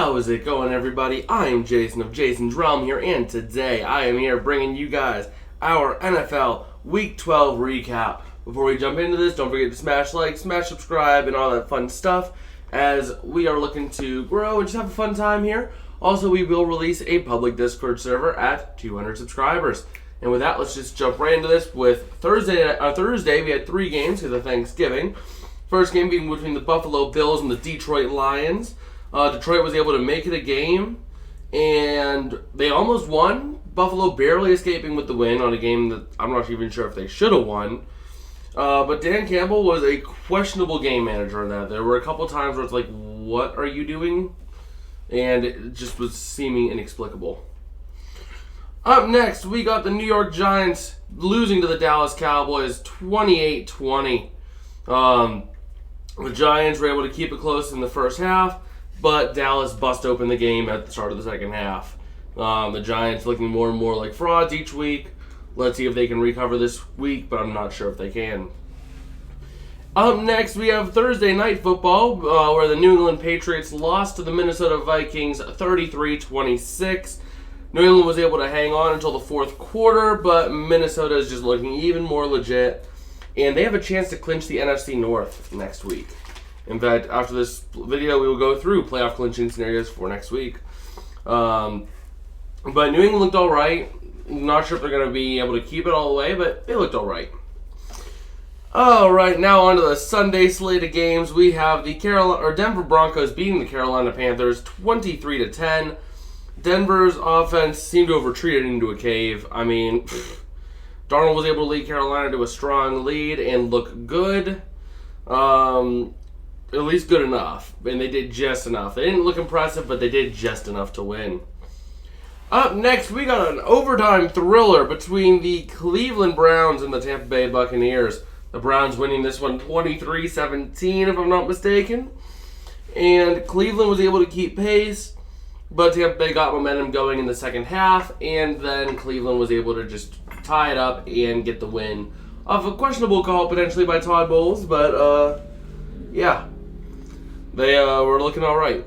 How's it going, everybody? I am Jason of Jason's Realm here, and today I am here bringing you guys our NFL Week 12 recap. Before we jump into this, don't forget to smash like, smash subscribe, and all that fun stuff, as we are looking to grow and just have a fun time here. Also, we will release a public Discord server at 200 subscribers. And with that, let's just jump right into this with Thursday. We had 3 games because of Thanksgiving. First game being between the Buffalo Bills and the Detroit Lions. Detroit was able to make it a game, and they almost won. Buffalo barely escaping with the win on a game that I'm not even sure if they should have won. But Dan Campbell was a questionable game manager in that. There were a couple times where it's like, what are you doing? And it just was seeming inexplicable. Up next, we got the New York Giants losing to the Dallas Cowboys 28-20. The Giants were able to keep it close in the first half, but Dallas bust open the game at the start of the second half. The Giants looking more and more like frauds each week. Let's see if they can recover this week, but I'm not sure if they can. Up next, we have Thursday Night Football, where the New England Patriots lost to the Minnesota Vikings 33-26. New England was able to hang on until the fourth quarter, but Minnesota is just looking even more legit, and they have a chance to clinch the NFC North next week. In fact, after this video, we will go through playoff clinching scenarios for next week. But New England looked all right. Not sure if they're going to be able to keep it all the way, but they looked all right. All right, now on to the Sunday slate of games. We have the Denver Broncos beating the Carolina Panthers 23-10. Denver's offense seemed to have retreated into a cave. I mean, Darnold was able to lead Carolina to a strong lead and look good. At least good enough. And they did just enough. They didn't look impressive, but they did just enough to win. Up next, we got an overtime thriller between the Cleveland Browns and the Tampa Bay Buccaneers. The Browns winning this one 23-17, if I'm not mistaken. And Cleveland was able to keep pace, but Tampa Bay got momentum going in the second half, and then Cleveland was able to just tie it up and get the win off a questionable call potentially by Todd Bowles, but yeah, they were looking all right.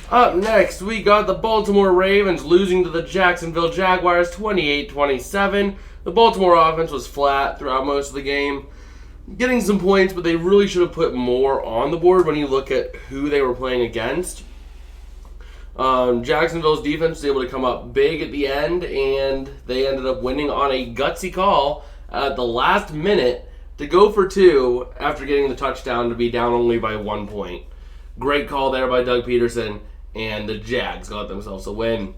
Up next, we got the Baltimore Ravens losing to the Jacksonville Jaguars 28-27. The Baltimore offense was flat throughout most of the game, getting some points, but they really should have put more on the board when you look at who they were playing against. Jacksonville's defense was able to come up big at the end, and they ended up winning on a gutsy call at the last minute to go for 2 after getting the touchdown to be down only by 1 point. Great call there by Doug Peterson, and the Jags got themselves a win.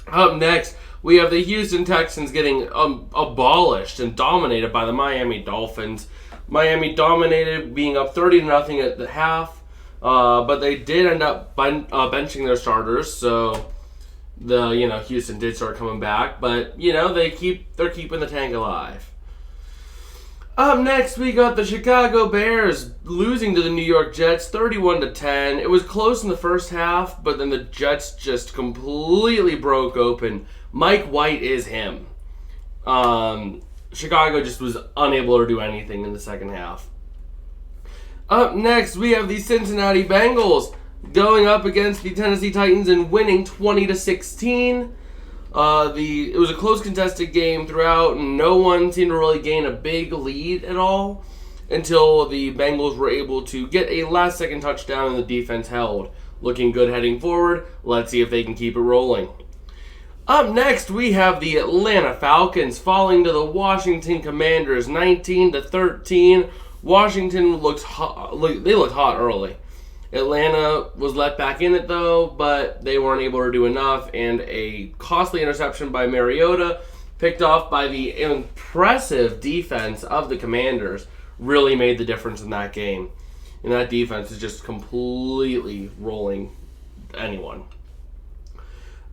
Up next, we have the Houston Texans getting abolished and dominated by the Miami Dolphins. Miami dominated, being up 30-0 at the half. But they did end up benching their starters, so Houston did start coming back. But they're keeping the tank alive. Up next, we got the Chicago Bears losing to the New York Jets 31-10. It was close in the first half, but then the Jets just completely broke open. Mike White is him. Chicago just was unable to do anything in the second half. Up next, we have the Cincinnati Bengals going up against the Tennessee Titans and winning 20-16. It was a close contested game throughout, and no one seemed to really gain a big lead at all until the Bengals were able to get a last-second touchdown and the defense held. Looking good heading forward. Let's see if they can keep it rolling. Up next, we have the Atlanta Falcons falling to the Washington Commanders 19-13. Washington looked hot. They looked hot early. Atlanta was let back in it, though, but they weren't able to do enough, and a costly interception by Mariota, picked off by the impressive defense of the Commanders, really made the difference in that game. And that defense is just completely rolling anyone.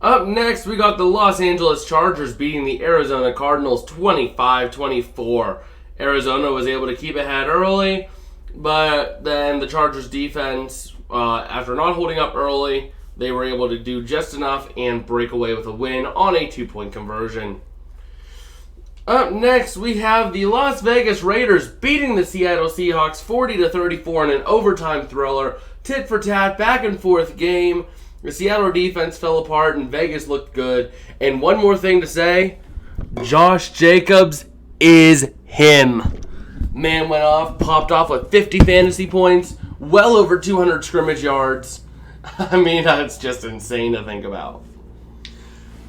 Up next, we got the Los Angeles Chargers beating the Arizona Cardinals 25-24. Arizona was able to keep ahead early, but then the Chargers defense, after not holding up early, they were able to do just enough and break away with a win on a 2-point conversion. Up next, we have the Las Vegas Raiders beating the Seattle Seahawks 40-34 in an overtime thriller. tit for tat, back and forth game. The Seattle defense fell apart and Vegas looked good. And one more thing to say, Josh Jacobs is him. Man went off, popped off with 50 fantasy points, well over 200 scrimmage yards. I mean, that's just insane to think about.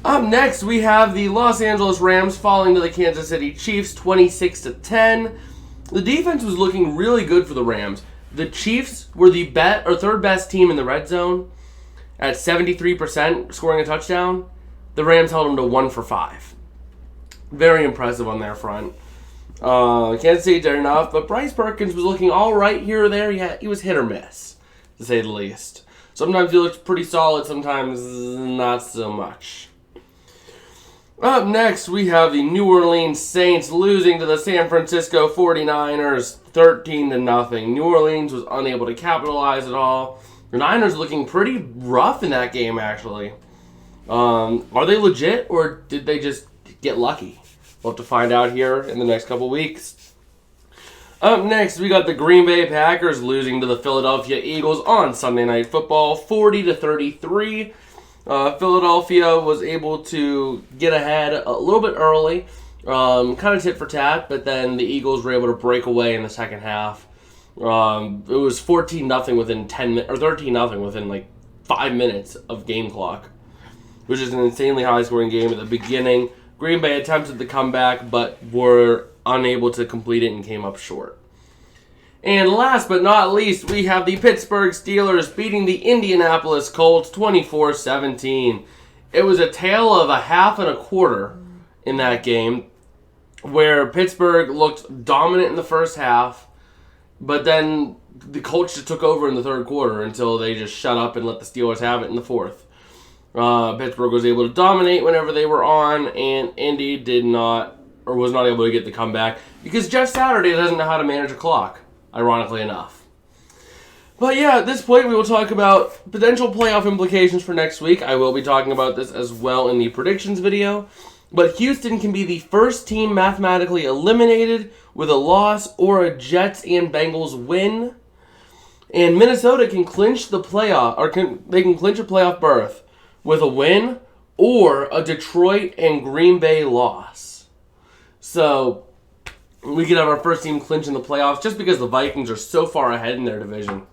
Up next, we have the Los Angeles Rams falling to the Kansas City Chiefs 26-10. The defense was looking really good for the Rams. The Chiefs were the third best team in the red zone at 73% scoring a touchdown. The Rams held them to 1 for 5. Very impressive on their front. Kansas City did enough, but Bryce Perkins was looking all right here or there. Yeah, he was hit or miss, to say the least. Sometimes he looked pretty solid, sometimes not so much. Up next, we have the New Orleans Saints losing to the San Francisco 49ers 13-0. New Orleans was unable to capitalize at all. The Niners looking pretty rough in that game, actually. Are they legit, or did they just get lucky? We'll have to find out here in the next couple weeks. Up next, we got the Green Bay Packers losing to the Philadelphia Eagles on Sunday Night Football, 40-33. Philadelphia was able to get ahead a little bit early, kind of tit for tat, but then the Eagles were able to break away in the second half. It was 14-0 within 10 minutes, or 13-0 within like 5 minutes of game clock, which is an insanely high-scoring game at the beginning. Green Bay attempted the comeback, but were unable to complete it and came up short. And last but not least, we have the Pittsburgh Steelers beating the Indianapolis Colts 24-17. It was a tale of a half and a quarter in that game, where Pittsburgh looked dominant in the first half, but then the Colts just took over in the third quarter until they just shut up and let the Steelers have it in the fourth. Pittsburgh was able to dominate whenever they were on, and Indy was not able to get the comeback because Jeff Saturday doesn't know how to manage a clock, ironically enough. But yeah, at this point we will talk about potential playoff implications for next week. I will be talking about this as well in the predictions video. But Houston can be the first team mathematically eliminated with a loss or a Jets and Bengals win. And Minnesota can clinch the playoff, they can clinch a playoff berth with a win or a Detroit and Green Bay loss. So we could have our first team clinch in the playoffs just because the Vikings are so far ahead in their division.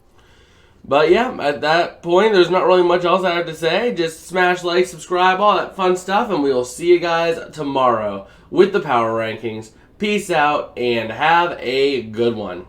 But yeah, at that point, there's not really much else I have to say. Just smash like, subscribe, all that fun stuff, and we will see you guys tomorrow with the power rankings. Peace out, and have a good one.